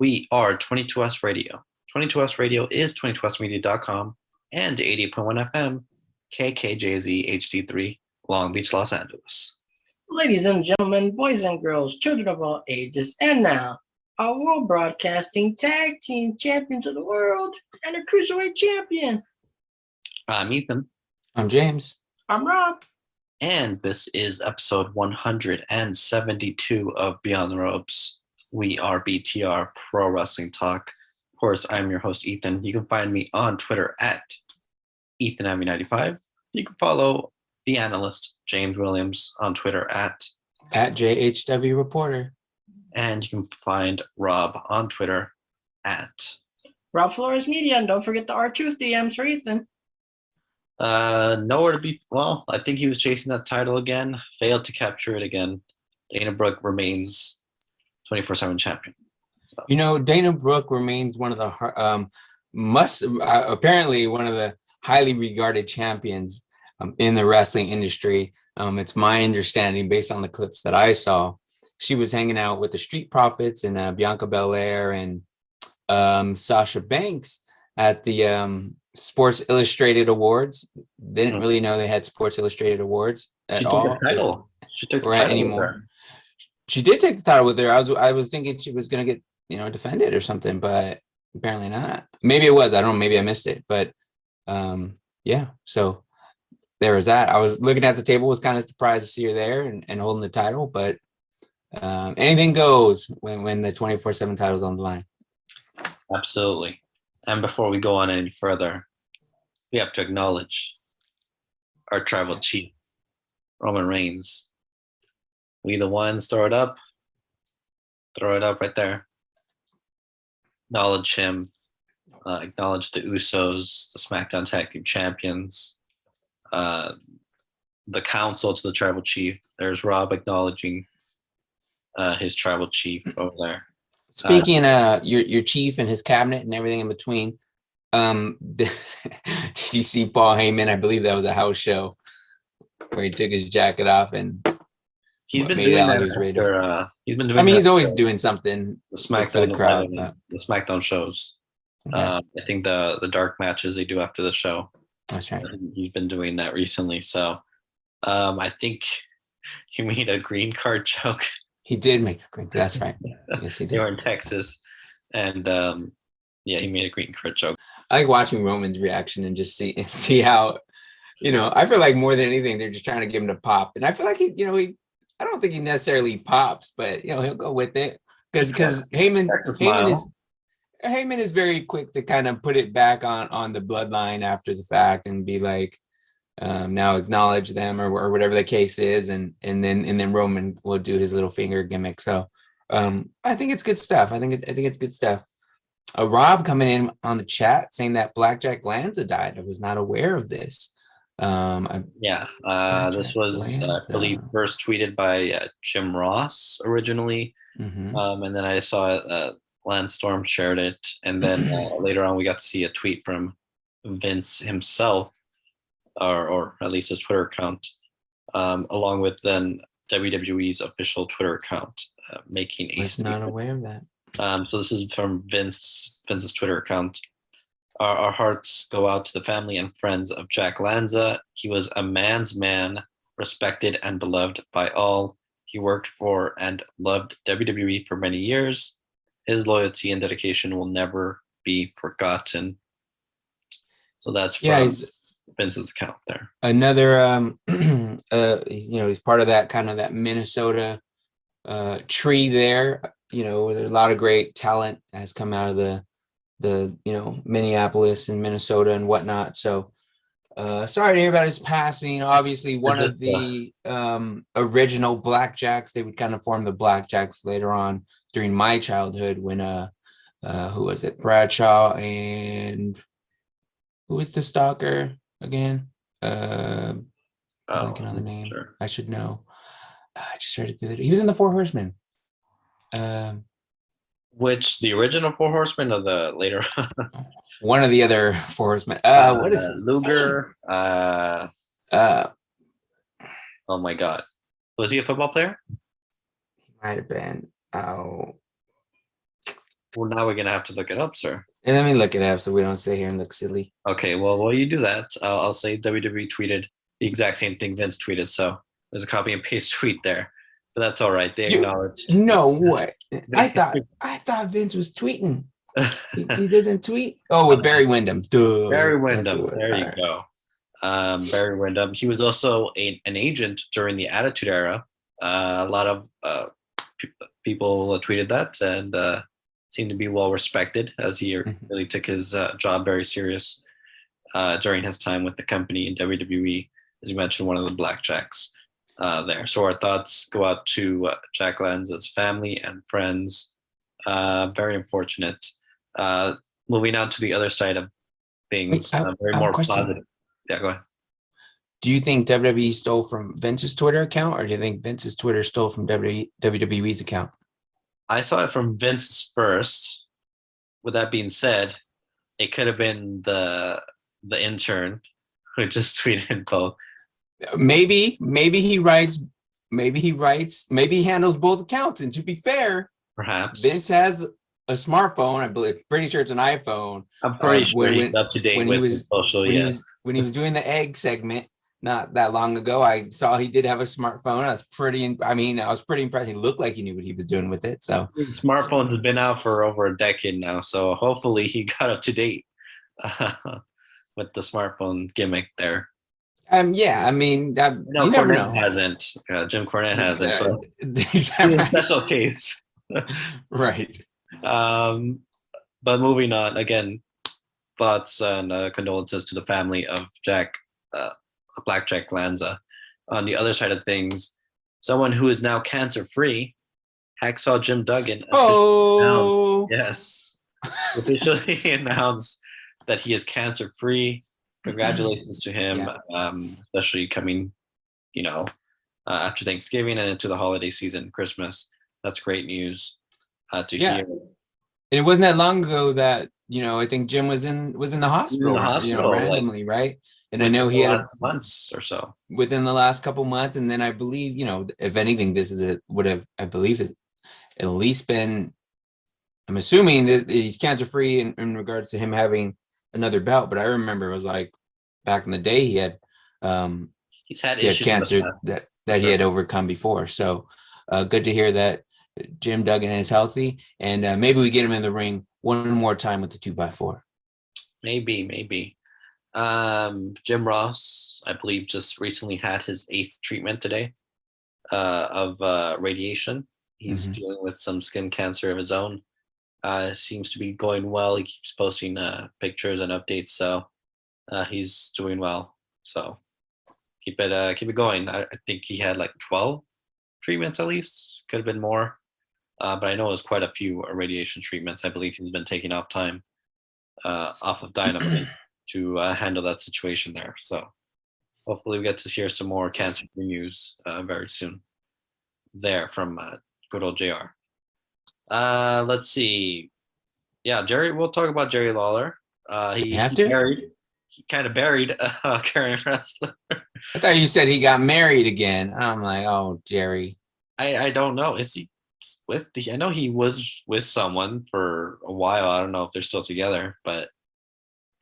We are 22S Radio. 22S Radio is 22smedia.com and 88.1 FM, KKJZ HD3, Long Beach, Los Angeles. Ladies and gentlemen, boys and girls, children of all ages, and now, our World Broadcasting Tag Team Champions of the World and a Cruiserweight Champion. I'm Ethan. I'm James. I'm Rob. And this is episode 172 of Beyond the Ropes. We are BTR Pro Wrestling Talk. Of course, I'm your host, Ethan. You can find me on Twitter at EthanAvy95. You can follow the analyst, James Williams, on Twitter at JHW Reporter. And you can find Rob on Twitter at Rob Flores Media. And don't forget the R-Truth DMs for Ethan. Nowhere to be. Well, I think he was chasing that title again. Failed to capture it again. Dana Brooke remains 24/7 champion. So. You know, Dana Brooke remains one of the apparently one of the highly regarded champions in the wrestling industry. It's my understanding, based on the clips that I saw, she was hanging out with the Street Profits and Bianca Belair and Sasha Banks at the Sports Illustrated Awards. Didn't really know they had Sports Illustrated Awards at all. She took the title anymore. She did take the title with her. I was thinking she was gonna get defended or something, but apparently not. Maybe it was. I don't know. Maybe I missed it. But yeah. So there was that. I was looking at the table. Was kind of surprised to see her there and holding the title. But anything goes when the 24/7 title is on the line. Absolutely. And before we go on any further, we have to acknowledge our tribal chief, Roman Reigns. We the ones, throw it up right there. Acknowledge him, acknowledge the Usos, the SmackDown Tag Team Champions, the council to the tribal chief. There's Rob acknowledging his tribal chief over there. Speaking your chief and his cabinet and everything in between, did you see Paul Heyman? I believe that was a house show where he took his jacket off and he's been doing that. He's always doing something. The SmackDown for the crowd, the SmackDown shows. Okay. I think the dark matches they do after the show. That's right. He's been doing that recently. So I think he made a green card joke. He did make a green card. That's right. Yes, he did. They were in Texas, and he made a green card joke. I like watching Roman's reaction and just see how, I feel like more than anything they're just trying to give him to pop, and I feel like he I don't think he necessarily pops, but he'll go with it because Heyman is very quick to kind of put it back on the bloodline after the fact and be like, now acknowledge them or whatever the case is, and then Roman will do his little finger gimmick. So I think it's good stuff. I think it's good stuff. Rob coming in on the chat saying that Blackjack Lanza died. I was not aware of this. This was I believe first tweeted by Jim Ross originally, and then I saw Lance Storm shared it, and then later on we got to see a tweet from Vince himself, or at least his Twitter account, along with then WWE's official Twitter account making a statement. Not aware of that. So this is from Vince's Twitter account. Our hearts go out to the family and friends of Jack Lanza. He was a man's man, respected and beloved by all. He worked for and loved WWE for many years. His loyalty and dedication will never be forgotten. So that's from Vince's account there. Another, he's part of that kind of that Minnesota tree there. There's a lot of great talent has come out of the Minneapolis and Minnesota and whatnot. So sorry to hear about his passing. Obviously one of the original Blackjacks. They would kind of form the Blackjacks later on during my childhood when who was it? Bradshaw and who was the stalker again? Blanking on the name. Sure. I should know. I just heard it the other day. He was in the Four Horsemen. Which, the original Four Horsemen or the later? One of the other Four Horsemen. What is his Luger? Oh my God. Was he a football player? He might have been. Oh. Well, now we're gonna have to look it up, sir. And let me look it up so we don't sit here and look silly. Okay, well, while you do that, I'll say WWE tweeted the exact same thing Vince tweeted. So there's a copy and paste tweet there, but that's all right. They acknowledged. No way. I thought Vince was tweeting. He doesn't tweet. Oh, with Barry Windham. Duh. Barry Windham. There you go. Barry Windham. He was also an agent during the Attitude Era. A lot of people tweeted that and seemed to be well respected, as he really took his job very serious during his time with the company in WWE. As you mentioned, one of the Blackjacks there. So our thoughts go out to Jack Lanza's family and friends. Very unfortunate. Moving on to the other side of things, very more positive. Yeah, go ahead. Do you think WWE stole from Vince's Twitter account, or do you think Vince's Twitter stole from WWE's account? I saw it from Vince's first. With that being said, it could have been the intern who just tweeted both. Maybe he handles both accounts. And to be fair, perhaps Vince has a smartphone. I believe, pretty sure it's an iPhone. I'm pretty sure he's up to date with social. When he was doing the egg segment not that long ago, I saw he did have a smartphone. I was pretty impressed. He looked like he knew what he was doing with it. So smartphones have been out for over a decade now. So hopefully he got up to date with the smartphone gimmick there. Yeah, I mean, you never know. Hasn't Jim Cornette hasn't? Exactly. Special case, right? But moving on, again, thoughts and condolences to the family of Blackjack Lanza. On the other side of things, someone who is now cancer-free, Hacksaw Jim Duggan. Officially announced that he is cancer-free. Congratulations to him, especially coming, after Thanksgiving and into the holiday season, Christmas. That's great news to hear. And it wasn't that long ago that I think Jim was in the hospital, randomly, right? And I know he had months or so within the last couple months, and then I believe if anything, this is I believe is at least been. I'm assuming that he's cancer free in regards to him having another bout, but I remember it was like back in the day he had he had cancer that he had overcome before. So good to hear that Jim Duggan is healthy, and maybe we get him in the ring one more time with the 2x4. Maybe. Jim Ross, I believe, just recently had his 8th treatment today of radiation. He's dealing with some skin cancer of his own. Seems to be going well. He keeps posting pictures and updates, so he's doing well. So keep it going. I think he had like 12 treatments at least. Could have been more, but I know it was quite a few radiation treatments. I believe he's been taking off time off of Dynamite to handle that situation there. So hopefully we get to hear some more cancer news very soon there from good old JR. Let's see. Yeah, Jerry. We'll talk about Jerry Lawler. He kind of buried a current wrestler. I thought you said he got married again. I'm like, oh, Jerry. I don't know. Is he with I know he was with someone for a while. I don't know if they're still together, but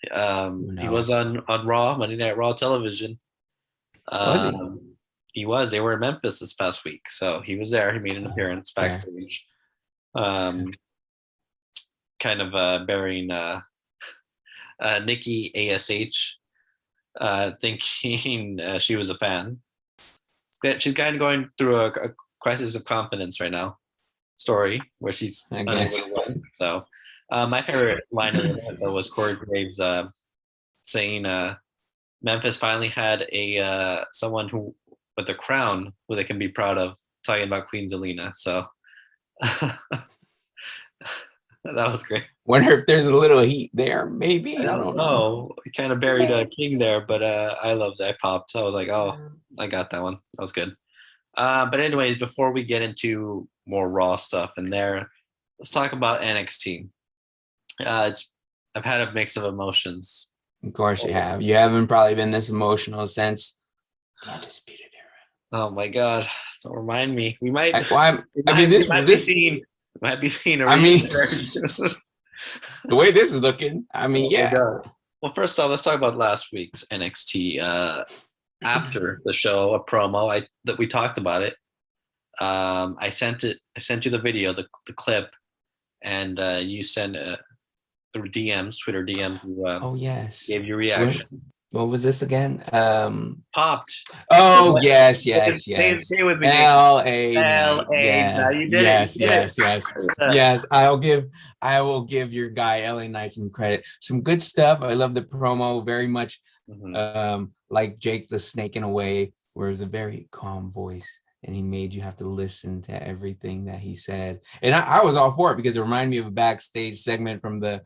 he was on Raw, Monday Night Raw television. Was he? He was. They were in Memphis this past week, so he was there. He made an appearance backstage. Kind of burying Nikki ASH, thinking she was a fan. She's kind of going through a crisis of confidence right now. Story where she's so. My favorite line of it was Corey Graves saying Memphis finally had a someone who with a crown who they can be proud of, talking about Queen Zelina. So that was great. Wonder if there's a little heat there, maybe. I don't know. He kind of buried a king there, but I loved it. I popped. So I was like, oh, I got that one. That was good. But anyways, before we get into more Raw stuff in there, let's talk about NXT. I've had a mix of emotions. Of course you have. You haven't probably been this emotional since the Undisputed Era. Oh my God! Don't remind me. We might. Be Might be seeing a I mean, resurgence. the way this is looking, I mean, Oh my yeah. God. Well, first off, let's talk about last week's NXT. After the show, a promo that we talked about it. I sent you the video, the clip, and you sent through DMs, Twitter DMs. Oh yes. Gave your reaction. What was this again? Popped. Oh yes. Stay with me, Nick. LA LA. Yes. Now you did it. Yes. I will give your guy LA Knight some credit. Some good stuff. I love the promo very much. Like Jake the Snake in a way, where it was a very calm voice. And he made you have to listen to everything that he said. And I was all for it because it reminded me of a backstage segment from the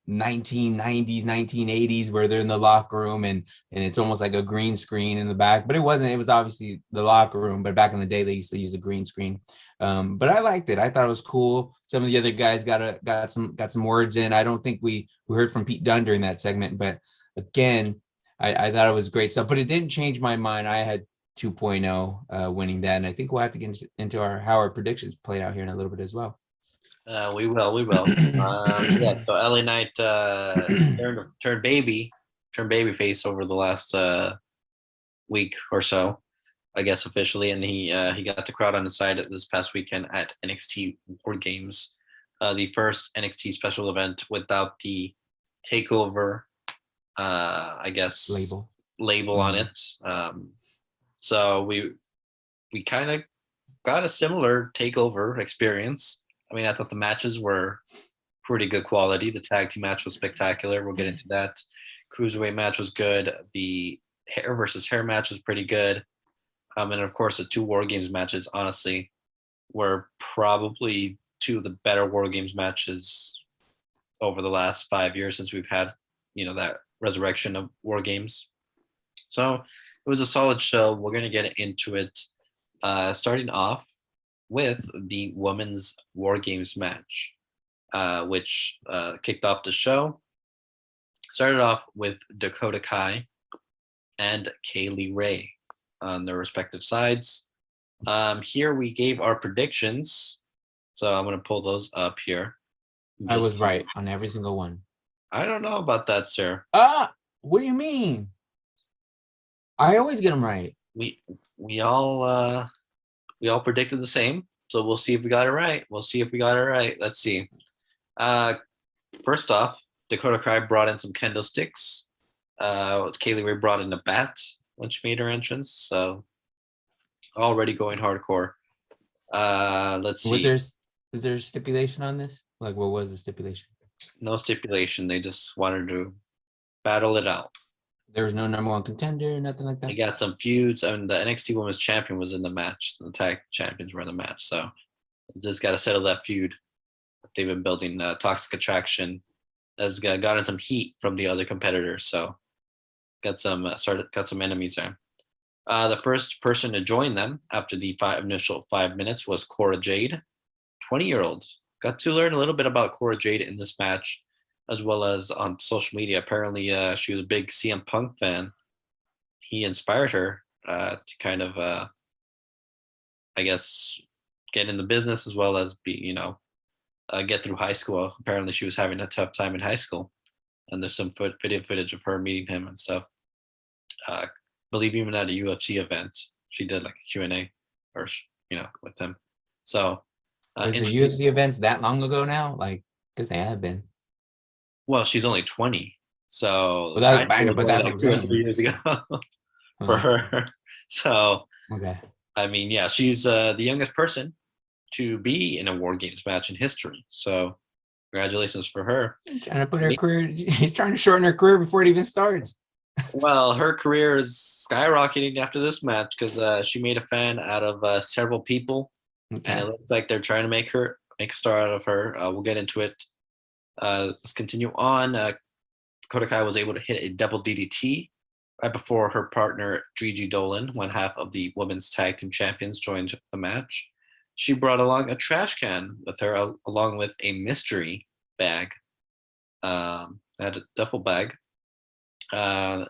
1990s, 1980s, where they're in the locker room and it's almost like a green screen in the back. But it wasn't. It was obviously the locker room. But back in the day, they used to use a green screen. But I liked it. I thought it was cool. Some of the other guys got some words in. I don't think we heard from Pete Dunne during that segment. But again, I thought it was great stuff. But it didn't change my mind. I had 2.0 winning that, and I think we'll have to get into how our predictions played out here in a little bit as well. We will. Yeah. So LA Knight turned baby face over the last week or so, I guess officially, and he got the crowd on his side this past weekend at NXT War Games, the first NXT special event without the takeover, I guess label on it. So we kind of got a similar takeover experience. I mean, I thought the matches were pretty good quality. The tag team match was spectacular. We'll get into that. Cruiserweight match was good. The hair versus hair match was pretty good. And of course, the two War Games matches, honestly, were probably two of the better War Games matches over the last 5 years since we've had, that resurrection of War Games. So it was a solid show. We're going to get into it, starting off with the Women's War Games match, which kicked off the show. Started off with Dakota Kai and Kaylee Ray on their respective sides. Here we gave our predictions. So I'm going to pull those up here. I was right on every single one. I don't know about that, sir. What do you mean? I always get them right. We all predicted the same, so we'll see if we got it right. Let's see. First off, Dakota Kai brought in some kendo sticks. Kaylee Ray brought in a bat when she made her entrance. So already going hardcore. Let's see. Was there stipulation on this? Like, what was the stipulation? No stipulation. They just wanted to battle it out. There was no number one contender, nothing like that. They got some feuds. I mean, the NXT Women's Champion was in the match. The tag champions were in the match. So just got to settle that feud. They've been building. Toxic Attraction has gotten some heat from the other competitors. So got some enemies there. The first person to join them after the initial 5 minutes was Cora Jade, 20-year-old. Got to learn a little bit about Cora Jade in this match, as well as on social media. Apparently, she was a big CM Punk fan. He inspired her to kind of, I guess, get in the business as well as be, get through high school. Apparently, she was having a tough time in high school, and there's some video footage of her meeting him and stuff. I believe even at a UFC event, she did like a Q&A, or with him. So, was the UFC events that long ago now? Like, because they have been. Well, she's only 20, so that's like 2 or 3 years ago for her. So, okay. I mean, yeah, she's the youngest person to be in a War Games match in history. So, congratulations for her. Trying to put her career. She's trying to shorten her career before it even starts. Well, her career is skyrocketing after this match because she made a fan out of several people, and it looks like they're trying to make a star out of her. We'll get into it. Let's continue on. Dakota Kai was able to hit a double DDT right before her partner Gigi Dolan, one half of the women's tag team champions, joined the match. She brought along a trash can with her, along with a mystery bag. Had a duffel bag. Io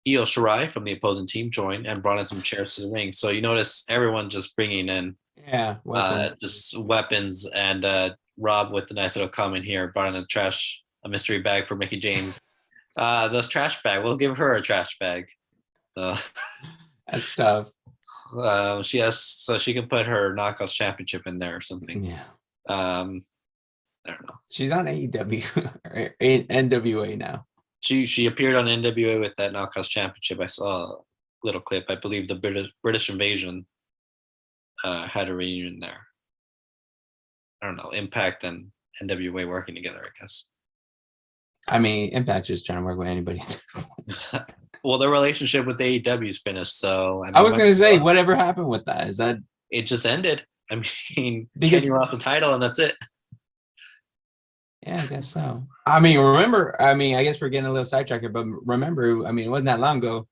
Shirai from the opposing team joined and brought in some chairs to the ring. So you notice everyone just bringing in Yeah, weapons. Just weapons. And Rob, with the nice little comment here, brought in a mystery bag for Mickey James. Those trash bag. We'll give her a trash bag. That's tough. She has, so she can put her Knockouts Championship in there or something. Yeah. I don't know. She's on AEW or NWA now. She appeared on NWA with that Knockouts Championship. I saw a little clip. I believe the British Invasion had a reunion there. I don't know. Impact and NWA working together, I guess. I mean, Impact just trying to work with anybody. Well, their relationship with AEW is finished, so I was gonna say, whatever happened with that? Is that it just ended? I mean, because Kenny lost the title, and that's it. yeah, I guess so. I mean, remember, I guess we're getting a little sidetracked here, but remember, it wasn't that long ago.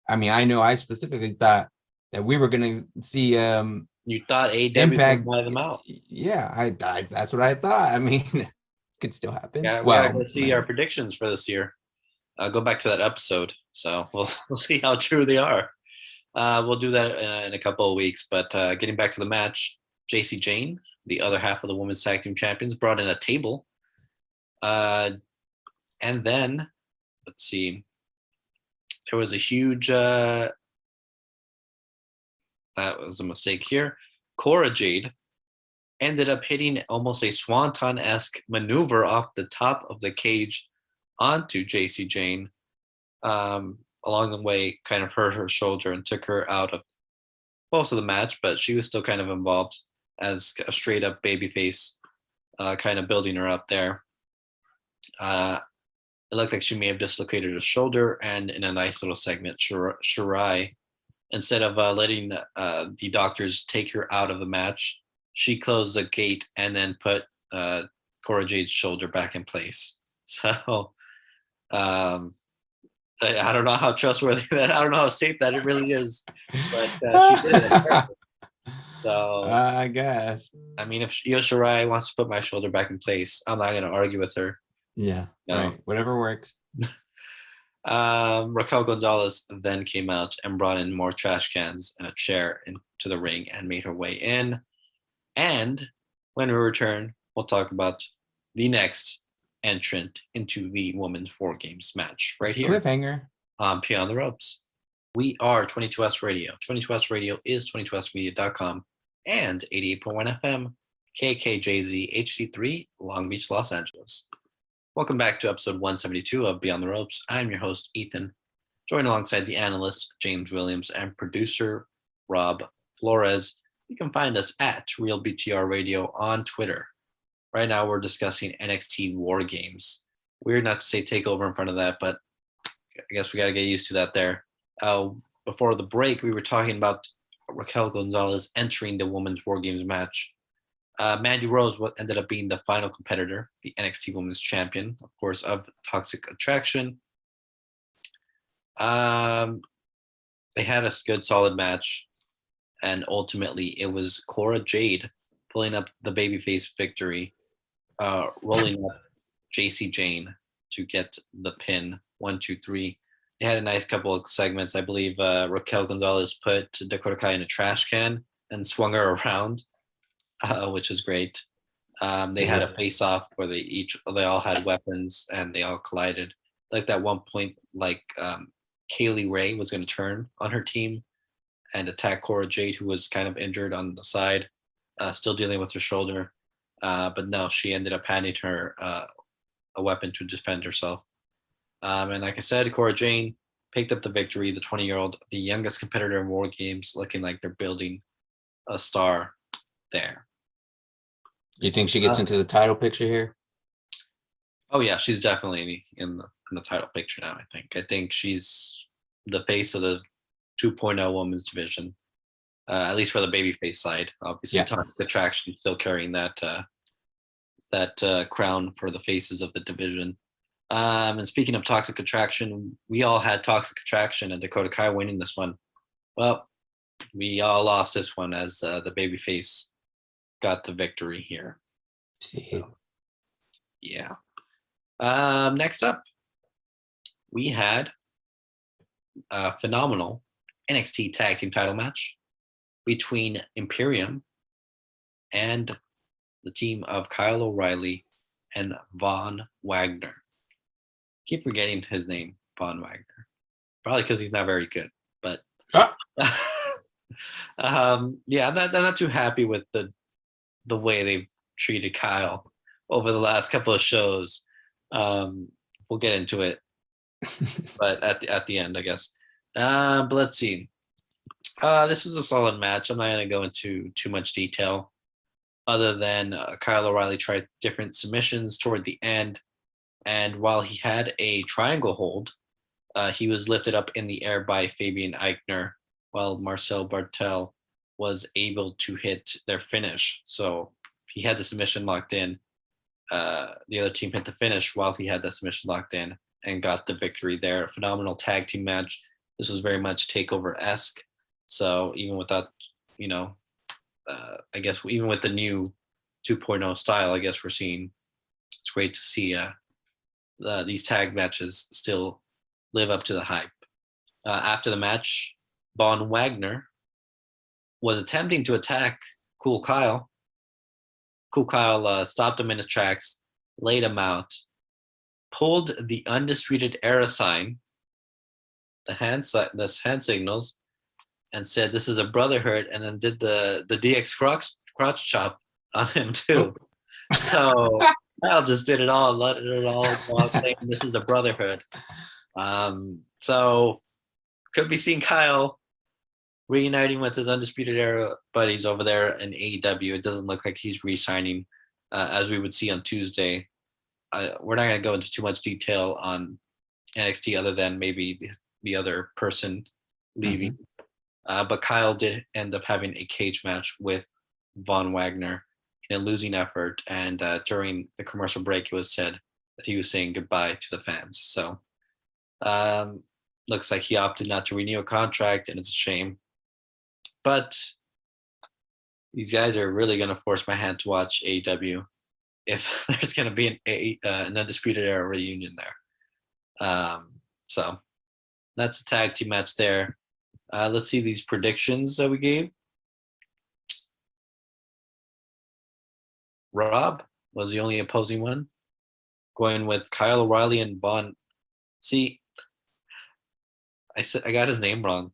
I know I specifically thought that we were gonna see You thought AEW Impact would buy them out? Yeah, I that's what I thought. I mean, could still happen. Yeah, we gotta go see our predictions for this year. Go back to that episode, so we'll see how true they are. We'll do that in a couple of weeks. But getting back to the match, JC Jane, the other half of the women's tag team champions, brought in a table. And then, let's see, there was a huge, that was a mistake here. Cora Jade ended up hitting almost a swanton-esque maneuver off the top of the cage onto JC Jane. Along the way, kind of hurt her shoulder and took her out of most of the match, but she was still kind of involved as a straight-up babyface, kind of building her up there. It looked like she may have dislocated her shoulder, and in a nice little segment, Shirai, instead of letting the doctors take her out of the match, she closed the gate and then put Cora Jade's shoulder back in place. So I don't know how trustworthy that, I don't know how safe that it really is, but she did it. So I guess. I mean, if Io Shirai wants to put my shoulder back in place, I'm not going to argue with her. Yeah, No. right. Whatever works. Raquel Gonzalez then came out and brought in more trash cans and a chair into the ring and made her way in. And when we return, we'll talk about the next entrant into the Women's War Games match right here Cliffhanger on Beyond the Ropes. We are 22S Radio. 22S Radio is 22smedia.com and 88.1 FM, KKJZ HD3, Long Beach, Los Angeles. Welcome back to episode 172 of Beyond the Ropes. I'm your host, Ethan, joined alongside the analyst, James Williams, and producer, Rob Flores. You can find us at RealBTR Radio on Twitter. Right now, we're discussing NXT War Games. Weird not to say takeover in front of that, but I guess we got to get used to that there. Before the break, we were talking about Raquel Gonzalez entering the Women's War Games match. Mandy Rose ended up being the final competitor, the NXT Women's Champion, of course, of Toxic Attraction. They had a good, solid match, and ultimately it was Cora Jade pulling up the babyface victory, rolling up JC Jane to get the pin. 1, 2, 3. They had a nice couple of segments. I believe Raquel Gonzalez put Dakota Kai in a trash can and swung her around. Which is great. They had a face-off where they all had weapons and they all collided. Like that one point, Kaylee Ray was going to turn on her team and attack Cora Jade, who was kind of injured on the side, still dealing with her shoulder. But no, she ended up handing her a weapon to defend herself. And like I said, Cora Jade picked up the victory. The 20-year-old, the youngest competitor in War Games, looking like they're building a star there. You think she gets into the title picture here? Oh yeah, she's definitely in the title picture now. I think she's the face of the 2.0 women's division, at least for the babyface side. Obviously, yeah. Toxic Attraction still carrying that crown for the faces of the division. And speaking of Toxic Attraction, we all had Toxic Attraction and Dakota Kai winning this one. Well, we all lost this one as the babyface got the victory here. So, yeah. Next up, we had a phenomenal NXT Tag Team title match between Imperium and the team of Kyle O'Reilly and Von Wagner. Keep forgetting his name, Von Wagner. Probably because he's not very good. But yeah, I'm not too happy with the way they've treated Kyle over the last couple of shows. We'll get into it, but at the end, I guess. But let's see. This is a solid match. I'm not going to go into too much detail, other than Kyle O'Reilly tried different submissions toward the end, and while he had a triangle hold, he was lifted up in the air by Fabian Eichner, while Marcel Bartel was able to hit their finish. So he had the submission locked in. The other team hit the finish while he had that submission locked in and got the victory there. Phenomenal tag team match. This was very much takeover-esque. So even without, I guess even with the new 2.0 style, I guess we're seeing, it's great to see these tag matches still live up to the hype. After the match, Von Wagner was attempting to attack Cool Kyle. Cool Kyle stopped him in his tracks, laid him out, pulled the Undisputed Era sign, the hand signals, and said, "This is a brotherhood," and then did the DX crotch chop on him too. So Kyle just did it all, let it all while saying, "This is a brotherhood." So could be seeing Kyle reuniting with his Undisputed Era buddies over there in AEW. It doesn't look like he's re-signing, as we would see on Tuesday. We're not going to go into too much detail on NXT other than maybe the other person leaving. But Kyle did end up having a cage match with Von Wagner in a losing effort. And during the commercial break, it was said that he was saying goodbye to the fans. So looks like he opted not to renew a contract, and it's a shame. But these guys are really going to force my hand to watch AEW if there's going to be an Undisputed Era reunion there. So that's a tag team match there. Let's see these predictions that we gave. Rob was the only opposing one, going with Kyle O'Reilly and Von. See, I got his name wrong.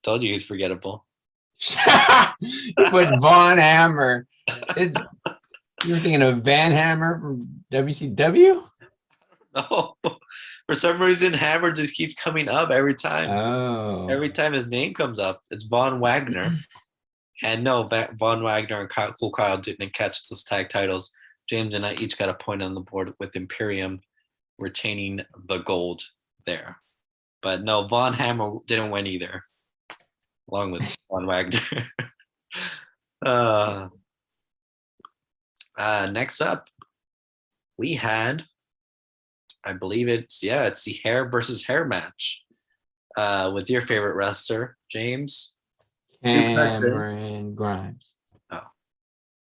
Told you he's forgettable. You put Von Hammer. You were thinking of Van Hammer from WCW? No. For some reason, Hammer just keeps coming up every time. Oh. Every time his name comes up, it's Von Wagner. And no, Von Wagner and Cool Kyle didn't catch those tag titles. James and I each got a point on the board with Imperium retaining the gold there. But no, Von Hammer didn't win either, along with Von Wagner. Next up, we had, I believe it's the hair versus hair match with your favorite wrestler, James. Cameron Grimes. Oh,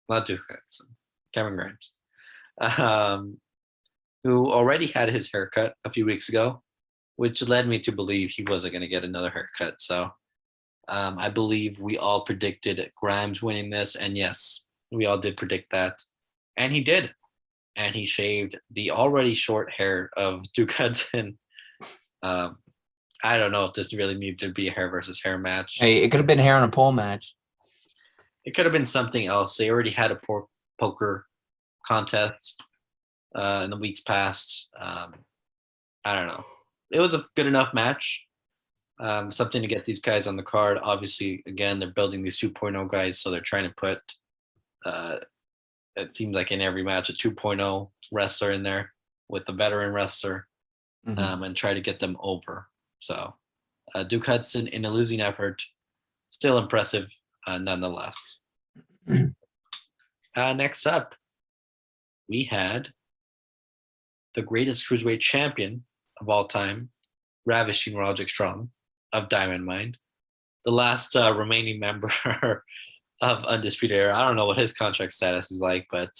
not Duke Hudson. Cameron Grimes, who already had his haircut a few weeks ago, which led me to believe he wasn't going to get another haircut. So I believe we all predicted Grimes winning this, and yes, we all did predict that, and he did. And he shaved the already short hair of Duke Hudson. I don't know if this really needed to be a hair versus hair match. Hey, it could have been hair on a pole match. It could have been something else. They already had a poker contest in the weeks past. I don't know. It was a good enough match. Something to get these guys on the card. Obviously, again, they're building these 2.0 guys, so they're trying to put, it seems like in every match, a 2.0 wrestler in there with the veteran wrestler, and try to get them over. So Duke Hudson in a losing effort, still impressive nonetheless. Next up, we had the greatest cruiserweight champion of all time, Ravishing Roderick Strong of Diamond Mine, the last remaining member of Undisputed Era. I don't know what his contract status is like, but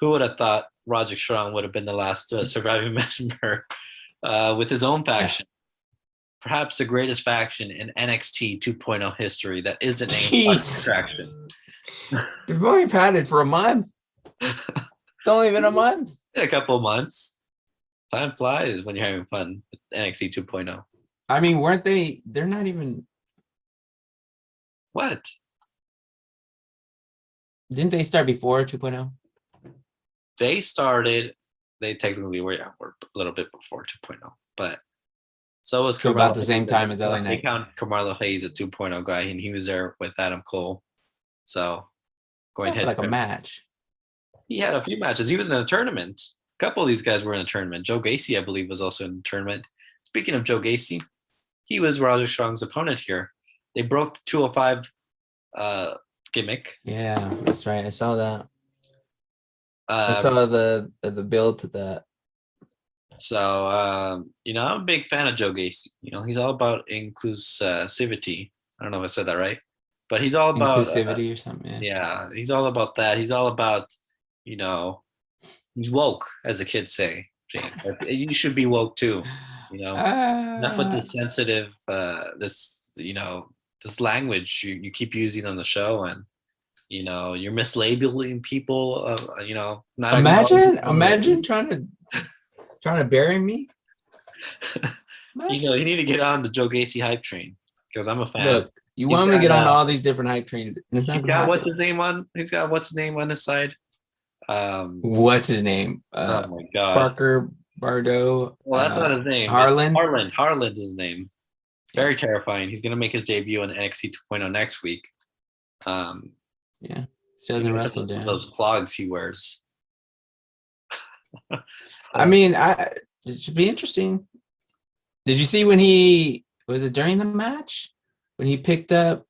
who would have thought Roderick Strong would have been the last surviving member with his own faction? Perhaps the greatest faction in NXT 2.0 history that isn't named Distraction. They've only had it for a month. It's only been a month. In a couple of months. Time flies when you're having fun with NXT 2.0. I mean, weren't they? They're not even. What? Didn't they start before 2.0? They technically were a little bit before 2.0, but so was So about the same time as LA They Knight. count Carmelo Hayes a 2.0 guy, and he was there with Adam Cole. So going Not ahead, like a match. he had a few matches. He was in a tournament. A couple of these guys were in a tournament. Joe Gacy, I believe, was also in the tournament. Speaking of Joe Gacy, he was Roger Strong's opponent here. They broke the 205 gimmick. Yeah, that's right. I saw that. I saw the build to that. So, I'm a big fan of Joe Gacy. He's all about inclusivity. I don't know if I said that right, but he's all about inclusivity or something. Yeah, he's all about that. He's all about, he's woke, as the kids say, James. You should be woke too. Enough with this sensitive, this language you keep using on the show, and you're mislabeling people. Not Imagine trying to bury me. You need to get on the Joe Gacy hype train because I'm a fan. Look, you want me to get on all these different hype trains. He's got what's his name on his side. What's his name? Oh my God, Parker Bardo. Well, that's not his name. Harlan's his name. Very terrifying. He's gonna make his debut on NXT 2.0 next week. Yeah, doesn't wrestle down. Those clogs he wears. I mean, it should be interesting. Did you see when was it during the match when he picked up?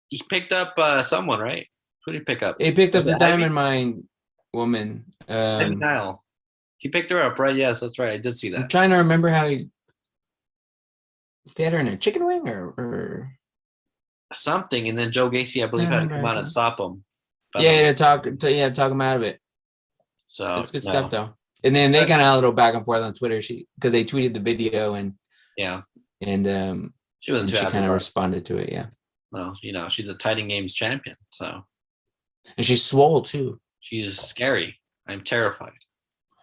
He picked up someone, right? Who did he pick up? He picked up the Diamond Mine woman. Nile. He picked her up, right? Yes, that's right. I did see that. I'm trying to remember how he fed her in a chicken wing or something, and then Joe Gacy, I believe, had to come out and stop him. Talk him out of it. So it's good stuff though. And then they kind of had a little back and forth on Twitter. Because they tweeted the video and she kind of responded to it. Yeah. Well, she's a Titan Games champion, so. And she's swole too. She's scary. I'm terrified.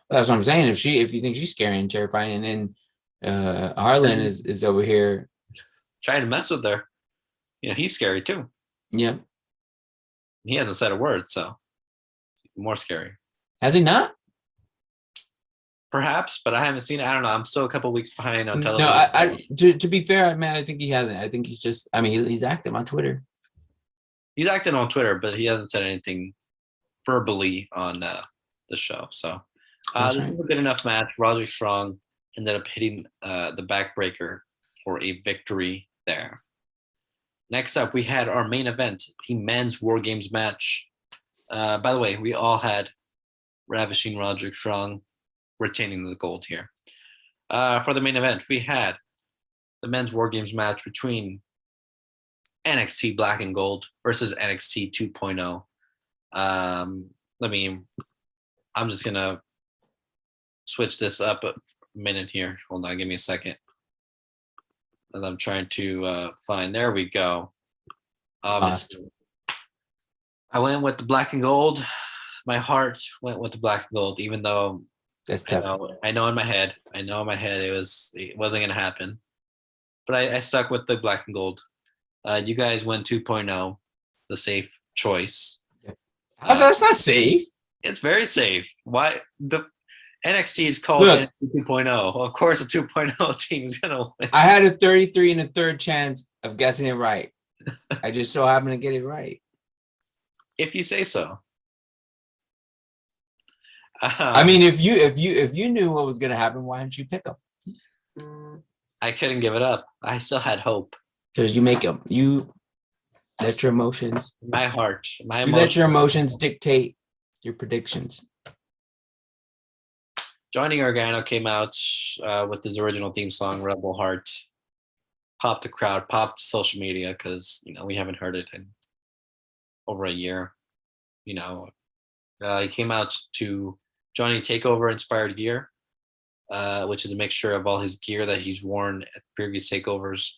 That's what I'm saying. If you think she's scary and terrifying, and then Harlan is over here trying to mess with her. He's scary too. Yeah. He hasn't said a word, so it's more scary. Has he not? Perhaps, but I haven't seen it. I don't know. I'm still a couple weeks behind on television. No, to be fair, man, I think he hasn't. I think he's just. I mean, he's active on Twitter. He's acting on Twitter, but he hasn't said anything verbally on the show. So this is a good enough match. Roger Strong ended up hitting the backbreaker for a victory there. Next up, we had our main event, the men's War Games match. By the way, we all had Ravishing Roger Strong retaining the gold here. For the main event, we had the men's War Games match between NXT Black and Gold versus NXT 2.0. I'm just gonna switch this up a minute here. Hold on, give me a second. As I'm trying to find, there we go. Obviously, I went with the Black and Gold. My heart went with the Black and Gold, even though that's tough. I know in my head it wasn't gonna happen, but I stuck with the Black and Gold. You guys went 2.0, the safe choice. That's not safe. It's very safe. Why the NXT is called NXT 2.0? Of course, the 2.0 team is gonna win. I had a 33 and a third chance of guessing it right. I just so happened to get it right. If you say so. I mean, if you knew what was gonna happen, why didn't you pick them? I couldn't give it up. I still had hope. Because you make them. You let your emotions. My heart. Let your emotions dictate your predictions. Johnny Gargano came out with his original theme song, Rebel Heart. Popped the crowd, popped social media because we haven't heard it in over a year. He came out to Johnny Takeover inspired gear, which is a mixture of all his gear that he's worn at previous takeovers.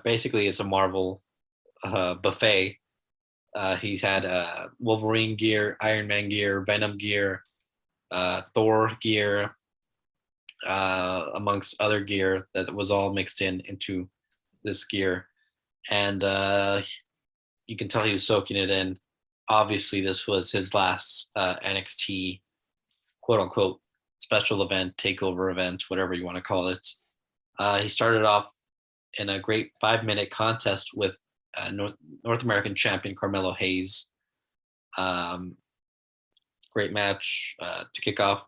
Basically, it's a Marvel buffet He's had Wolverine gear, Iron Man gear, Venom gear, Thor gear, amongst other gear that was all mixed into this gear. And you can tell he was soaking it in. Obviously, this was his last NXT quote unquote special event, takeover event, whatever you want to call it. He started off in a great 5-minute contest with North American champion Carmelo Hayes. Great match to kick off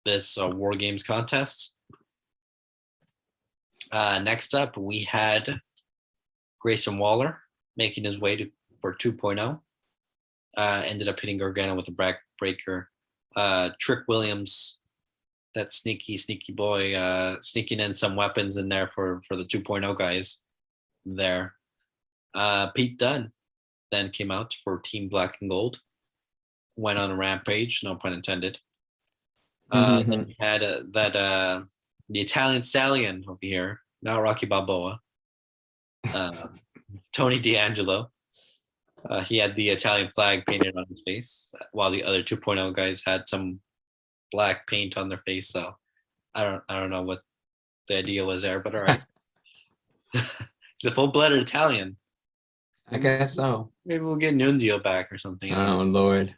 this War Games contest. Next up, we had Grayson Waller making his way for 2.0. Ended up hitting Gargano with a backbreaker. Trick Williams, that sneaky boy, sneaking in some weapons in there for the 2.0 guys there. Pete Dunne then came out for Team Black and Gold. Went on a rampage, no pun intended. Then we had the Italian Stallion over here, not Rocky Balboa. Tony D'Angelo. He had the Italian flag painted on his face, while the other 2.0 guys had some black paint on their face. So I don't know what the idea was there, but all right. He's a full-blooded Italian. I guess so. Maybe we'll get Nunzio back or something. Oh Lord,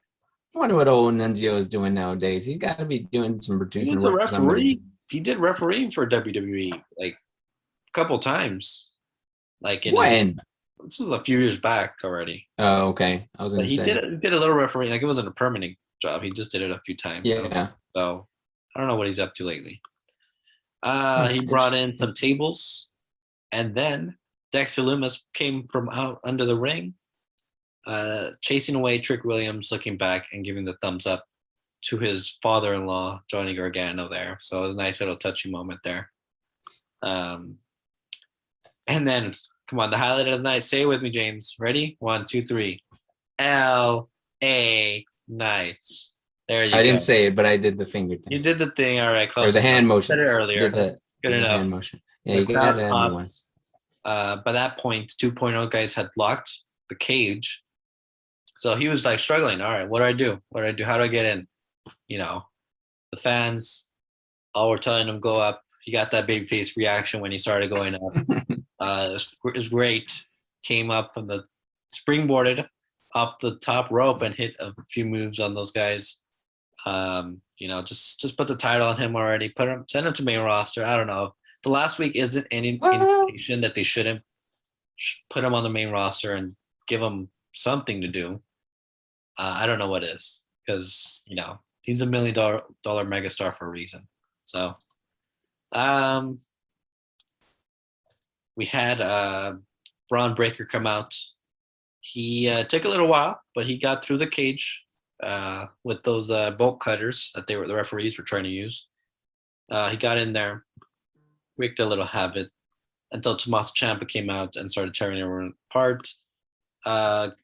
I wonder what old Nunzio is doing nowadays. He's got to be doing some producing work for somebody. He did refereeing for WWE like a couple times. Like when? This was a few years back already. Oh, okay. I was going to say. He did a little refereeing. Like, it wasn't a permanent job. He just did it a few times. Yeah. So I don't know what he's up to lately. He brought in some tables, and then Dexter Lumis came from out under the ring, chasing away Trick Williams, looking back and giving the thumbs up to his father-in-law, Johnny Gargano there. So it was a nice little touchy moment there. And then, come on, the highlight of the night. Say it with me, James. Ready? 1, 2, 3. L.A. Knights. There you go. I didn't say it, but I did the finger thing. You did the thing. All right, close. Or the hand motion. Said it earlier. Good enough. Hand motion. Yeah, you got it once. By that point, 2.0 guys had locked the cage. So he was like struggling. All right, what do I do? How do I get in? You know, the fans all were telling him go up. He got that babyface reaction when he started going up. It was great. Came up from the springboarded off the top rope and hit a few moves on those guys. You know, just put the title on him already. Send him to main roster. I don't know. The last week isn't any indication that they shouldn't put him on the main roster and give him something to do. I don't know what is, because you know he's $1 million megastar for a reason. So, we had Braun Breaker come out. He took a little while, but he got through the cage with those bolt cutters that the referees were trying to use. He got in there, wreaked a little havoc until Tommaso Ciampa came out and started tearing everyone apart.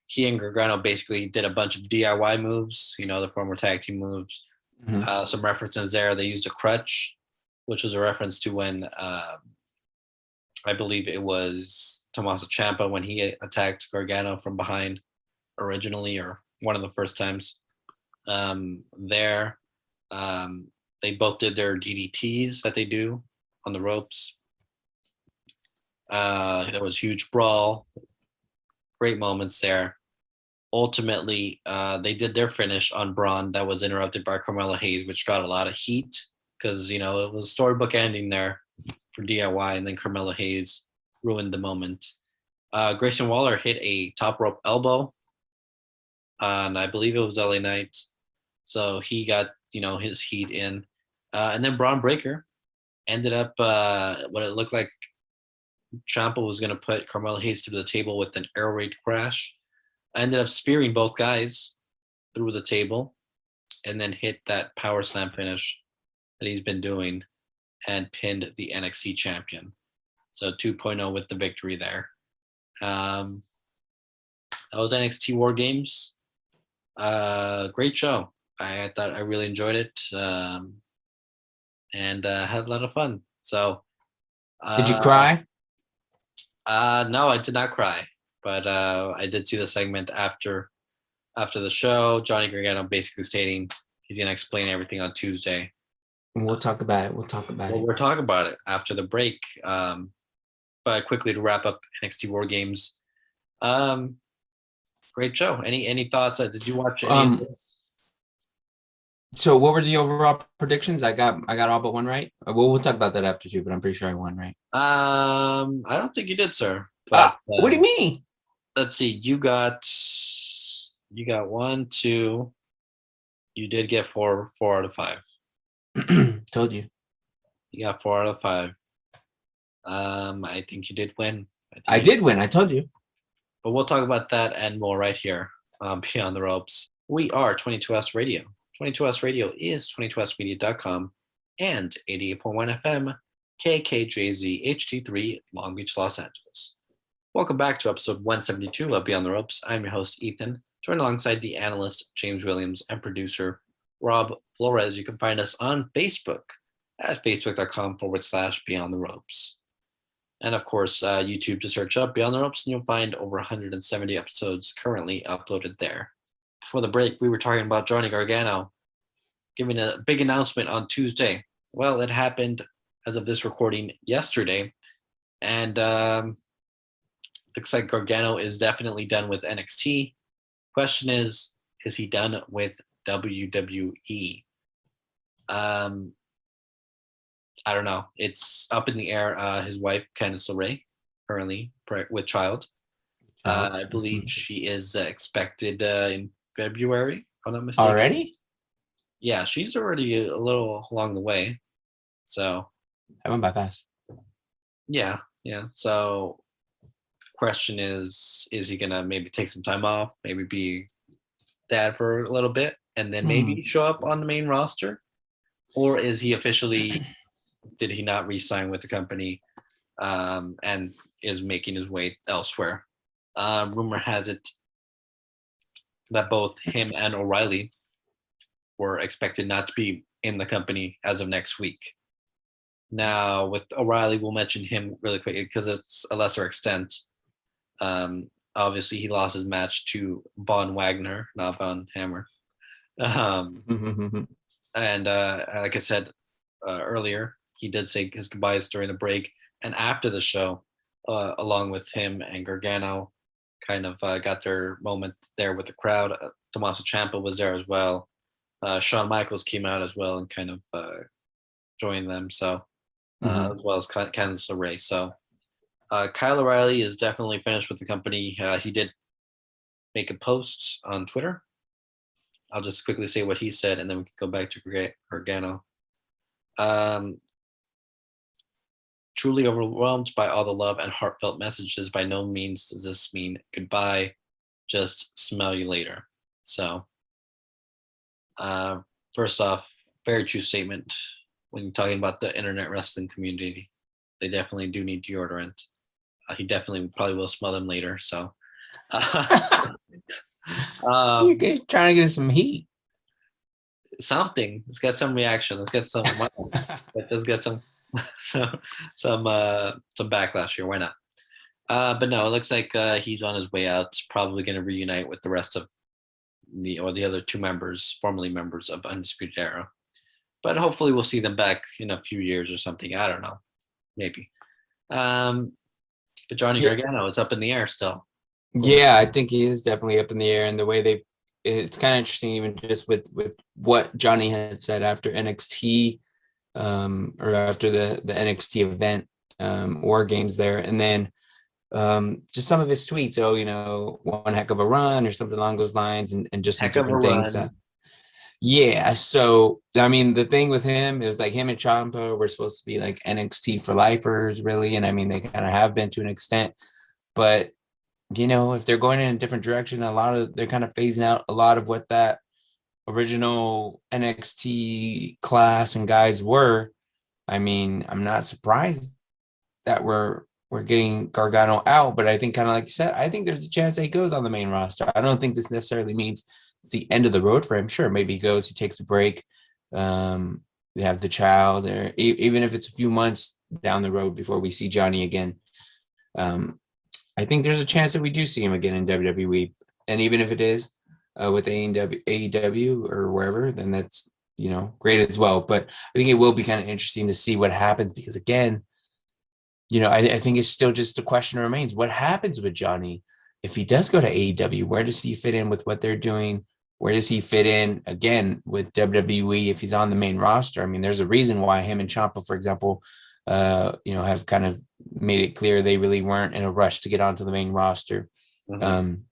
He and Gargano basically did a bunch of DIY moves, you know, the former tag team moves. Mm-hmm. Some references there. They used a crutch, which was a reference to when I believe it was Tommaso Ciampa when he attacked Gargano from behind originally, or one of the first times. They both did their DDTs that they do on the ropes. There was huge brawl. Great moments there. Ultimately, they did their finish on Braun that was interrupted by Carmelo Hayes, which got a lot of heat because, you know, it was storybook ending there for DIY, and then Carmelo Hayes ruined the moment. Grayson Waller hit a top rope elbow, and I believe it was LA Knight. So he got, you know, his heat in. And then Braun Breaker ended up what it looked like Ciampa was going to put Carmelo Hayes to the table with an air raid crash. I ended up spearing both guys through the table and then hit that power slam finish that he's been doing and pinned the NXT champion. So 2.0 with the victory there. That was NXT War Games. Great show. I thought I really enjoyed it and had a lot of fun. So, did you cry? No, I did not cry. but I did see the segment after the show. Johnny Gargano basically stating he's going to explain everything on Tuesday. We'll talk about it. We'll talk about it after the break. But quickly to wrap up NXT War Games. Great show. Any thoughts? Did you watch any of this? So what were the overall predictions? I got all but one right. We'll talk about that after too, but I'm pretty sure I won, right? I don't think you did, sir. But what do you mean? Let's see. You got 1, 2. You did get 4 out of 5. Told you. You got 4 out of 5. I think you did win. I did win. I told you. But we'll talk about that and more right here on Beyond the Ropes. We are 22S Radio. 22S Radio is 22smedia.com and 88.1 FM KKJZ HD3 Long Beach, Los Angeles. Welcome back to episode 172 of Beyond the Ropes. I'm your host, Ethan, joined alongside the analyst James Williams and producer Rob Flores. You can find us on Facebook at facebook.com/Beyond the Ropes. And of course, YouTube to search up Beyond the Ropes, and you'll find over 170 episodes currently uploaded there. Before the break, we were talking about Johnny Gargano giving a big announcement on Tuesday. Well, it happened as of this recording yesterday, and looks like Gargano is definitely done with NXT. Question is he done with WWE? I don't know. It's up in the air. His wife, Candice LeRae, currently with child. I believe she is expected in February, if I'm not mistaken. Already? Yeah, she's already a little along the way. So I went by fast. Yeah. So question is he gonna maybe take some time off, maybe be dad for a little bit, and then maybe show up on the main roster? Or is he officially, did he not re-sign with the company and is making his way elsewhere? Rumor has it that both him and O'Reilly were expected not to be in the company as of next week. Now, with O'Reilly, we'll mention him really quickly because it's a lesser extent. Obviously, he lost his match to Von Wagner, not Von Hammer. And like I said earlier, he did say his goodbyes during the break and after the show, along with him and Gargano kind of got their moment there with the crowd. Tommaso Ciampa was there as well. Shawn Michaels came out as well and kind of joined them. So as well as Candice LeRae. So Kyle O'Reilly is definitely finished with the company. He did make a post on Twitter. I'll just quickly say what he said, and then we can go back to Gargano. Truly overwhelmed by all the love and heartfelt messages. By no means does this mean goodbye. Just smell you later. So, first off, very true statement. When you're talking about the internet wrestling community, they definitely do need deodorant. He definitely probably will smell them later. So, you're trying to get some heat. Something. Let's get some reaction. Let's get some. Let's get some backlash here. Why not? But no, it looks like he's on his way out. Probably going to reunite with the rest of the other two members, formerly members of Undisputed Era. But hopefully we'll see them back in a few years or something. I don't know. Maybe. But Johnny Gargano is up in the air still. Yeah, I think he is definitely up in the air, and the way it's kind of interesting, even just with what Johnny had said after NXT, or after the NXT event, War Games there, and then just some of his tweets. Oh, one heck of a run, or something along those lines, and just some different things. Yeah. So I mean, the thing with him is like him and Ciampa were supposed to be like NXT for lifers, really, and I mean they kind of have been to an extent, but if they're going in a different direction, they're kind of phasing out a lot of what that original NXT class and guys were. I mean, I'm not surprised that we're getting Gargano out, but I think, kind of like you said, I think there's a chance that he goes on the main roster. I don't think this necessarily means it's the end of the road for him. Sure, maybe he goes, he takes a break. They have the child, or even if it's a few months down the road before we see Johnny again. I think there's a chance that we do see him again in WWE, and even if it is with AEW or wherever, then that's great as well. But I think it will be kind of interesting to see what happens because again, I think it's still just a question remains: what happens with Johnny if he does go to AEW? Where does he fit in with what they're doing? Where does he fit in again with WWE if he's on the main roster? I mean, there's a reason why him and Ciampa, for example, have kind of made it clear they really weren't in a rush to get onto the main roster,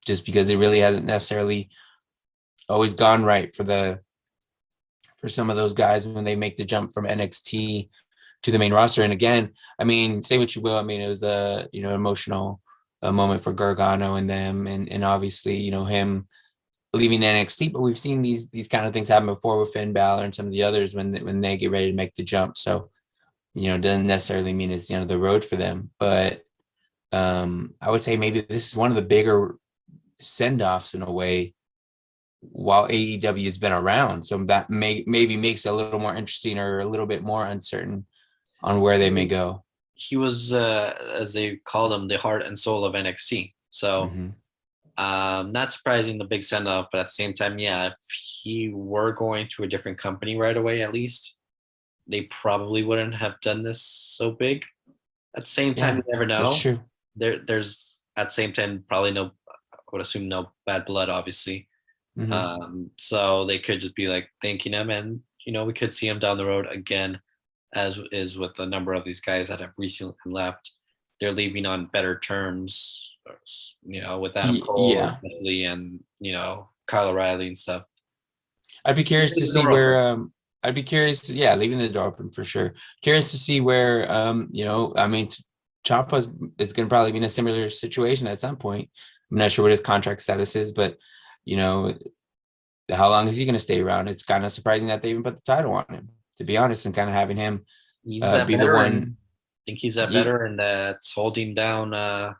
just because it really hasn't necessarily always gone right for some of those guys when they make the jump from NXT to the main roster. And again, I mean, say what you will. I mean, it was a emotional moment for Gargano and them, and obviously him leaving NXT. But we've seen these kind of things happen before with Finn Balor and some of the others when they get ready to make the jump. So doesn't necessarily mean it's the end of the road for them. But I would say maybe this is one of the bigger send-offs in a way while AEW has been around. So that maybe makes it a little more interesting or a little bit more uncertain on where they may go. He was, as they called him, the heart and soul of NXT. So not surprising, the big send-off, but at the same time, yeah, if he were going to a different company right away, at least, they probably wouldn't have done this so big. At the same time, you never know. That's true. There's at the same time probably I would assume no bad blood, obviously. So they could just be like thanking him, and we could see him down the road again, as is with a number of these guys that have recently left. They're leaving on better terms, with Adam Cole, and Kyle O'Reilly and stuff. I'd be curious to see where. Leaving the door open for sure. Curious to see where, I mean, Ciampa is going to probably be in a similar situation at some point. I'm not sure what his contract status is, but, how long is he going to stay around? It's kind of surprising that they even put the title on him, to be honest, and kind of having him be the one. I think he's that veteran that's holding down, I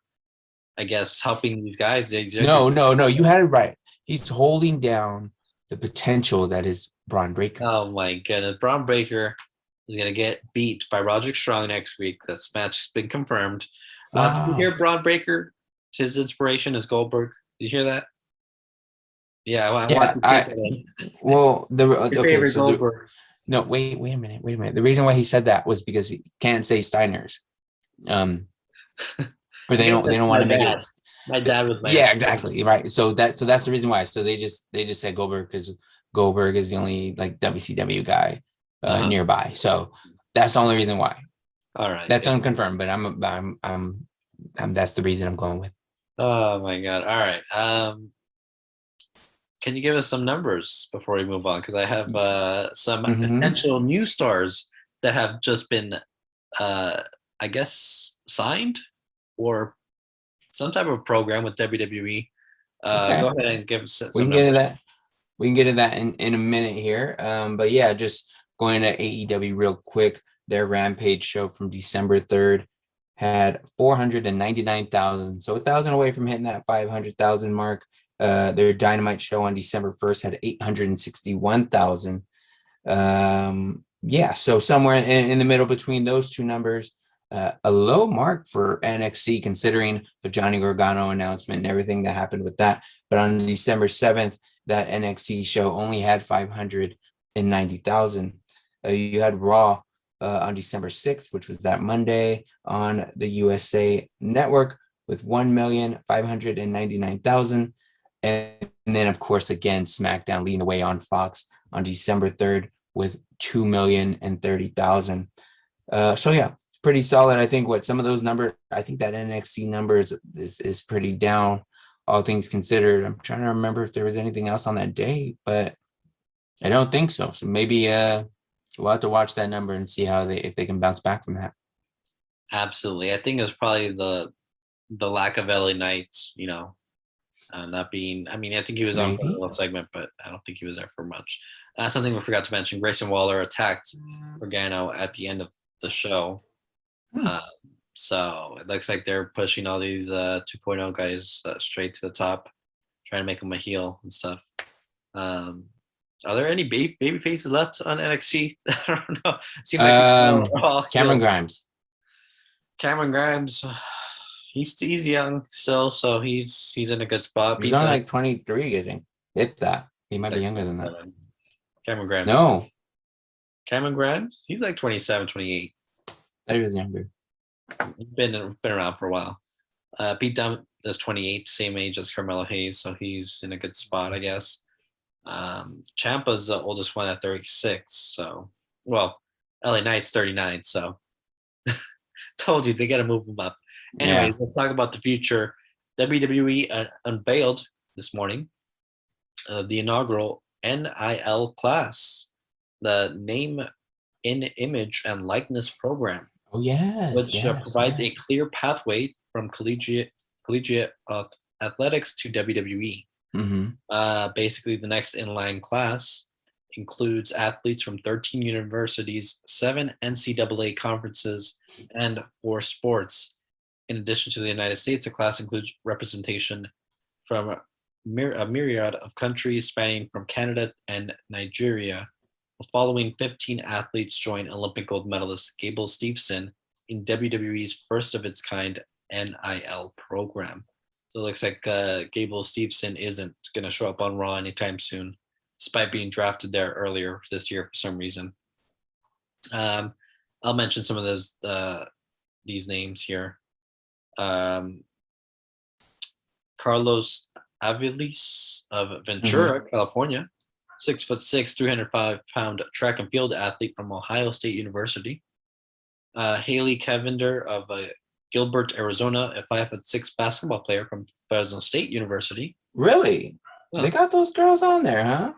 guess, helping these guys. No, you had it right. He's holding down the potential that is Braun Breaker. Oh my goodness. Braun Breaker is going to get beat by Roderick Strong next week. That match has been confirmed. Did you hear Braun Breaker? His inspiration is Goldberg. Did you hear that? Yeah. Goldberg. No, wait a minute. The reason why he said that was because he can't say Steiners. Or they don't want to make it. My dad was like, yeah, exactly. Right. So that's the reason why. So they just said Goldberg because Goldberg is the only WCW guy nearby. So that's the only reason why. All right. That's unconfirmed, but I'm that's the reason I'm going with. Oh my God. All right. Can you give us some numbers before we move on? Because I have some potential new stars that have just been, I guess, signed or some type of program with WWE. Okay. Go ahead and give us some numbers. We can get to that in a minute here. But yeah, just going to AEW real quick. Their Rampage show from December 3rd had 499,000. So 1,000 away from hitting that 500,000 mark. Their Dynamite show on December 1st had 861,000. So somewhere in the middle between those two numbers. A low mark for NXT considering the Johnny Gargano announcement and everything that happened with that. But on December 7th, that NXT show only had 590,000. You had Raw on December 6th, which was that Monday on the USA Network with 1,599,000. And then, of course, again, SmackDown leading the way on Fox on December 3rd with 2,030,000. So, yeah. Pretty solid. I think some of those numbers, I think that NXT number is pretty down, all things considered. I'm trying to remember if there was anything else on that day, but I don't think so. So maybe we'll have to watch that number and see if they can bounce back from that. Absolutely. I think it was probably the lack of LA Knights, not being, I think he was on for a little segment, but I don't think he was there for much. Something we forgot to mention, Grayson Waller attacked Gargano at the end of the show. So it looks like they're pushing all these 2.0 guys straight to the top, trying to make them a heel and stuff. Are there any baby faces left on NXT? I don't know. Seems like Cameron Grimes. Cameron Grimes. he's young still, so he's in a good spot. He's only like 23, I think. If that. He might be younger than that. Cameron Grimes. No. Cameron Grimes? He's like 27, 28. I thought he was younger. Been around for a while. Pete Dunne is 28, same age as Carmelo Hayes, so he's in a good spot, I guess. Ciampa's the oldest one at 36. So, well, LA Knight's 39. So, told you they got to move him up. Anyway, Yeah. let's talk about the future. WWE unveiled this morning the inaugural NIL class, the name, image, and likeness program. Oh, yes. Which provides a clear pathway from collegiate athletics to WWE. Mm-hmm. Basically, the next in-line class includes athletes from 13 universities, 7 NCAA conferences, and 4 sports. In addition to the United States, the class includes representation from a myriad of countries spanning from Canada and Nigeria. The following 15 athletes join Olympic gold medalist Gable Steveson in WWE's first of its kind NIL program. So it looks like Gable Steveson isn't going to show up on Raw anytime soon, despite being drafted there earlier this year for some reason. I'll mention some of these names here. Carlos Aviles of Ventura, California, 6'6", 305-pound track and field athlete from Ohio State University. Haley Cavender of Gilbert, Arizona, a 5'6" basketball player from Fresno State University. Really? Oh. They got those girls on there, huh?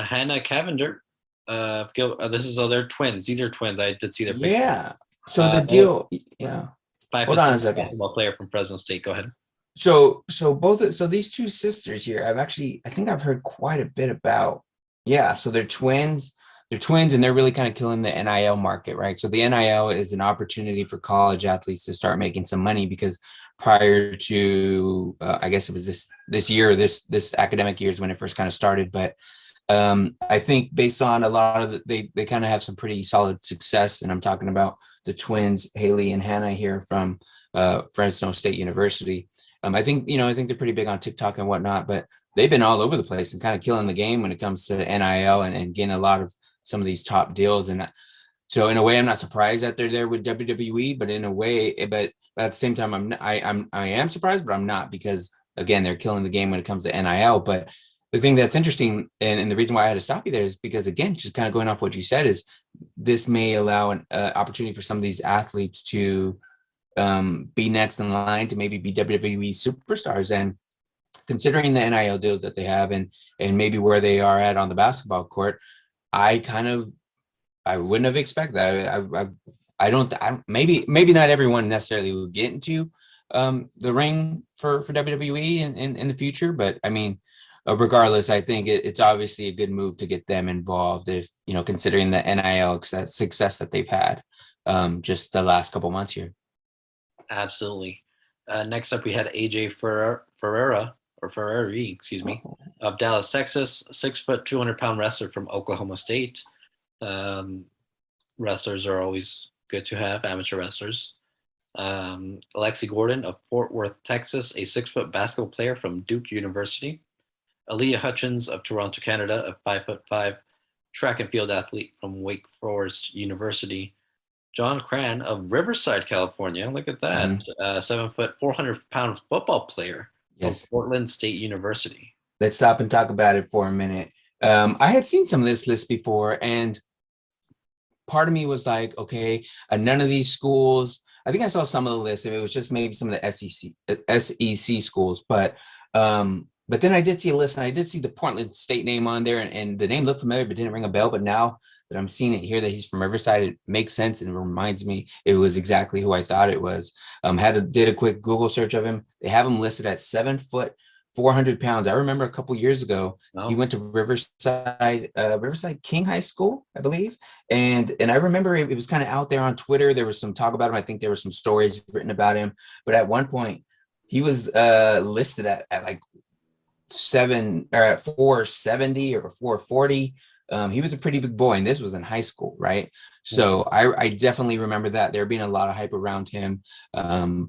Hannah Cavender. This is they're twins. These are twins. I did see their picture. Yeah. So the deal, yeah. 5'6" Hold on a second. basketball player from Fresno State. Go ahead. So these two sisters here, I think I've heard quite a bit about. Yeah, so they're twins. They're twins, and they're really kind of killing the NIL market, right? So the NIL is an opportunity for college athletes to start making some money, because prior to, I guess it was this year, this academic year is when it first kind of started. But I think based on a lot of they kind of have some pretty solid success, and I'm talking about the twins, Haley and Hannah here from Fresno State University. I think they're pretty big on TikTok and whatnot, but they've been all over the place and kind of killing the game when it comes to NIL and getting a lot of some of these top deals. And so in a way, I'm not surprised that they're there with WWE, but in a way, but at the same time, I am surprised, but I'm not, because again, they're killing the game when it comes to NIL. But the thing that's interesting, and the reason why I had to stop you there, is because, again, just kind of going off what you said, is this may allow an opportunity for some of these athletes to be next in line to maybe be WWE superstars. And considering the NIL deals that they have and maybe where they are at on the basketball court, I wouldn't have expected that. Maybe not everyone necessarily will get into the ring for WWE in the future, but I mean, regardless, I think it's obviously a good move to get them involved, if considering the NIL success that they've had just the last couple months here. Absolutely. Next up, we had AJ Ferrari, of Dallas, Texas, 6', 200-pound wrestler from Oklahoma State. Wrestlers are always good to have, amateur wrestlers. Alexi Gordon of Fort Worth, Texas, a 6' basketball player from Duke University. Aaliyah Hutchins of Toronto, Canada, a 5'5" track and field athlete from Wake Forest University. John Cran of Riverside, California. Look at that. 7 foot, 400-pound football player from Portland State University. Let's stop and talk about it for a minute. I had seen some of this list before, and part of me was like, okay, none of these schools, I think I saw some of the list, if it was just maybe some of the SEC schools, but then I did see a list, and I did see the Portland State name on there, and the name looked familiar but didn't ring a bell. But now that I'm seeing it here that he's from Riverside, it makes sense and it reminds me it was exactly who I thought it was. Did a quick Google search of him. They have him listed at 7 foot, 400 pounds. I remember a couple years ago, he went to Riverside King High School, I believe. And I remember it was kind of out there on Twitter. There was some talk about him. I think there were some stories written about him. But at one point, he was listed at like 470 or 440. he was a pretty big boy, and this was in high school, right? So I definitely remember that there being a lot of hype around him.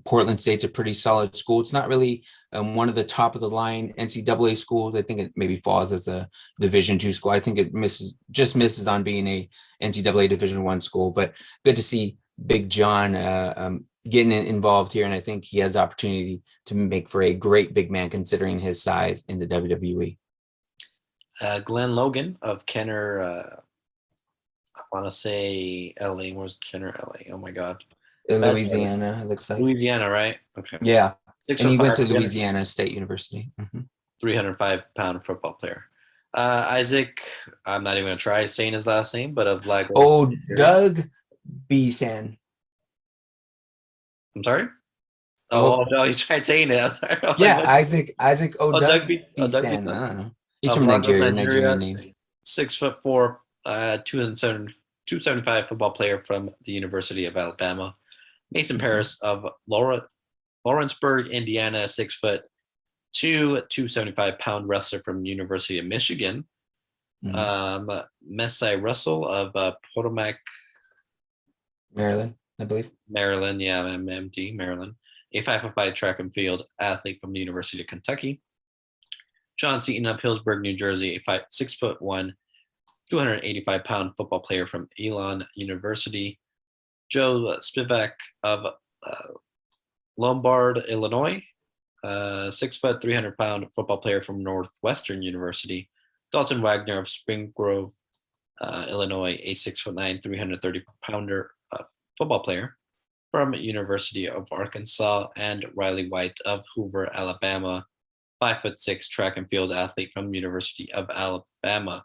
Portland State's a pretty solid school. It's not really one of the top of the line NCAA schools. I think it maybe falls as a Division II school. I think it misses on being a NCAA Division I school. But good to see Big John getting involved here, and I think he has the opportunity to make for a great big man considering his size in the WWE. Glenn Logan of Kenner, I want to say LA. Where's Kenner, LA? Oh my God. Louisiana, it looks like. Louisiana, right? Okay. Yeah. 6 And he went to 300 Louisiana State University. 305-pound football player. Isaac, I'm not even going to try saying his last name, but of Lagos. Oh, Doug Beeson. I'm sorry? Oh, no, you tried saying it. Yeah, Isaac Doug Beeson. I don't know. He's Of from Lagos, Nigerian name. 6'4", 275 football player from the University of Alabama. Mason Paris of Lawrenceburg, Indiana, 6'2", 275-pound wrestler from the University of Michigan. Messai Russell of Potomac, Maryland, I believe. Maryland, yeah, MMD, Maryland. A 5'5" track and field athlete from the University of Kentucky. John Seaton of Hillsburg, New Jersey, a 6'1", 285-pound football player from Elon University. Joe Spivak of Lombard, Illinois, 6 foot, 300-pound football player from Northwestern University. Dalton Wagner of Spring Grove, Illinois, a 6'9", 330-pounder football player from University of Arkansas. And Riley White of Hoover, Alabama, 5'6" track and field athlete from University of Alabama.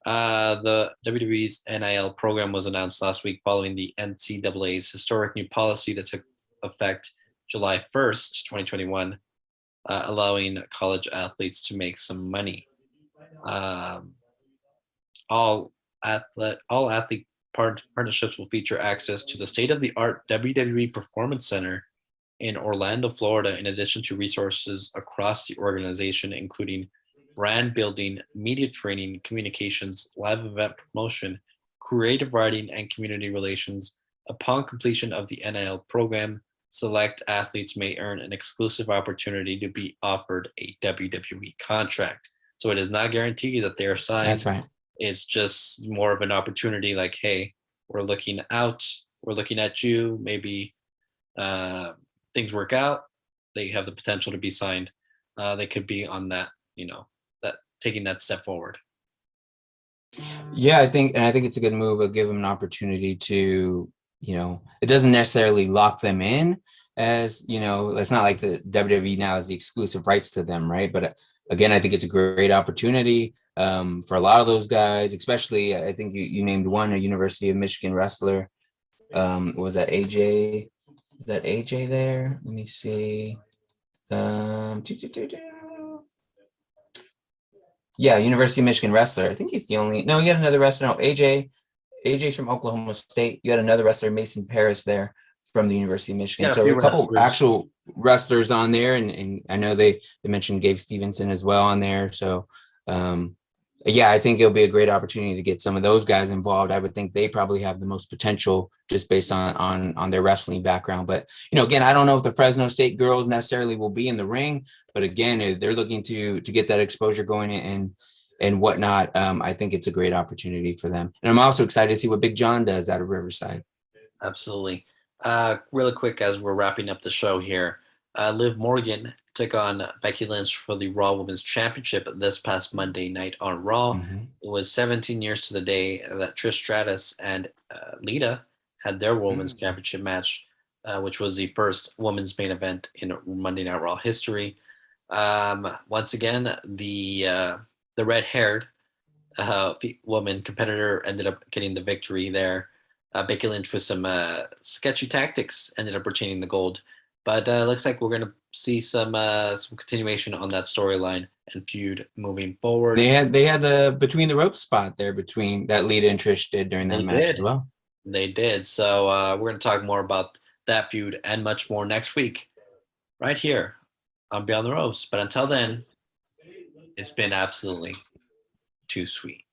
The WWE's NIL program was announced last week following the NCAA's historic new policy that took effect July 1st, 2021, allowing college athletes to make some money. All athlete partnerships will feature access to the state-of-the-art WWE Performance Center in Orlando, Florida, in addition to resources across the organization, including brand building, media training, communications, live event promotion, creative writing, and community relations. Upon completion of the NIL program, select athletes may earn an exclusive opportunity to be offered a WWE contract. So it is not guaranteed that they are signed. That's right. It's just more of an opportunity like, hey, we're looking out, we're looking at you, maybe things work out, they have the potential to be signed. They could be on that, that taking that step forward. Yeah, I think it's a good move. It'll give them an opportunity to, it doesn't necessarily lock them in as, it's not like the WWE now has the exclusive rights to them, right? But again, I think it's a great opportunity for a lot of those guys, especially, I think you named one, a University of Michigan wrestler. Was that AJ? Is that AJ there? Let me see. Yeah, University of Michigan wrestler. I think he's the only. No, you had another wrestler. No, AJ's from Oklahoma State. You had another wrestler, Mason Paris, there from the University of Michigan. Yeah, so a couple actual wrestlers on there, and I know they mentioned Gabe Stevenson as well on there. So yeah, I think it'll be a great opportunity to get some of those guys involved. I would think they probably have the most potential just based on their wrestling background. But, again, I don't know if the Fresno State girls necessarily will be in the ring, but again, they're looking to get that exposure going and whatnot. I think it's a great opportunity for them. And I'm also excited to see what Big John does out of Riverside. Absolutely. Really quick, as we're wrapping up the show here, Liv Morgan took on Becky Lynch for the Raw Women's Championship this past Monday night on Raw. It was 17 years to the day that Trish Stratus and Lita had their Women's Championship match, which was the first women's main event in Monday Night Raw history. Once again, the red-haired woman competitor ended up getting the victory there. Becky Lynch with some sketchy tactics ended up retaining the gold. But looks like we're going to see some continuation on that storyline and feud moving forward. They had the between the rope spot there between that Lita and Trish did during that match as well. They did. So we're going to talk more about that feud and much more next week, right here on Beyond the Ropes. But until then, it's been absolutely too sweet.